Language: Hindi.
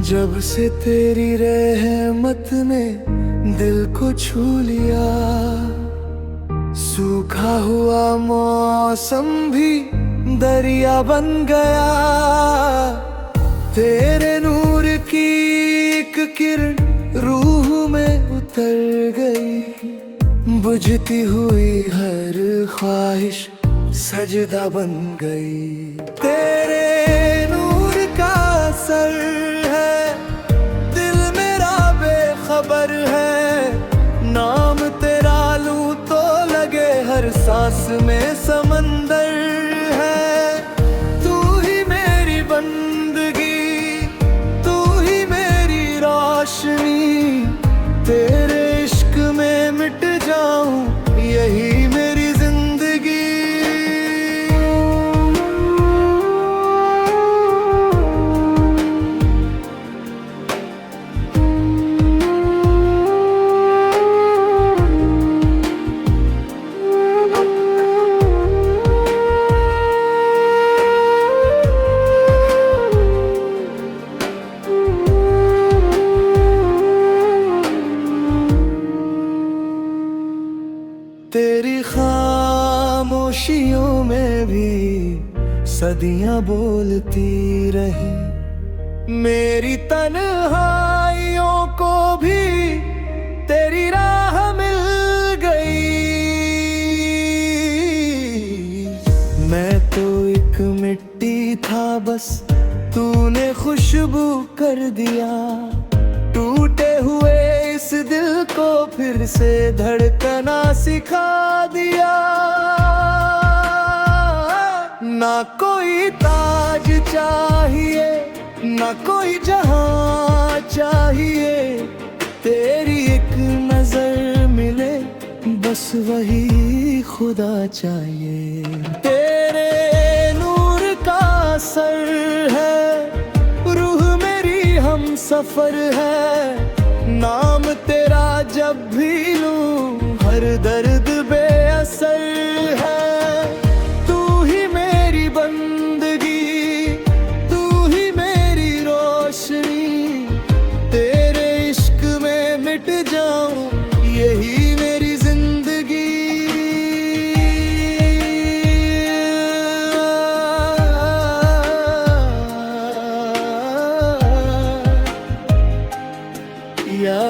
जब से तेरी रहमत ने दिल को छू लिया, सूखा हुआ मौसम भी दरिया बन गया। तेरे नूर की एक किरण रूह में उतर गई, बुझती हुई हर ख्वाहिश सजदा बन गई। तेरे नूर का असर है, दिल मेरा बेखबर है। नाम तेरा लूं तो लगे हर सांस में समंदर है। तू ही मेरी बंदगी, तू ही मेरी रोशनी। तेरे इश्क में मिट जाऊं यही मेरी जिंदगी। तेरी खामोशियों में भी सदियां बोलती रही, मेरी तन्हाइयों को भी तेरी राह मिल गई। मैं तो एक मिट्टी था बस, तूने खुशबू कर दिया। टूटे हुए इस दिल को फिर से धड़कना सिखा दिया। ना कोई ताज चाहिए, ना कोई जहां चाहिए। तेरी एक नजर मिले बस वही खुदा चाहिए। तेरे नूर का असर है, रूह मेरी हम सफर है। नाम तेरा जब भी लूं हर दर्द बेअसर है। तू ही मेरी बंदगी, तू ही मेरी रोशनी। तेरे इश्क में मिट जाऊं यही मेरी जिंदगी। या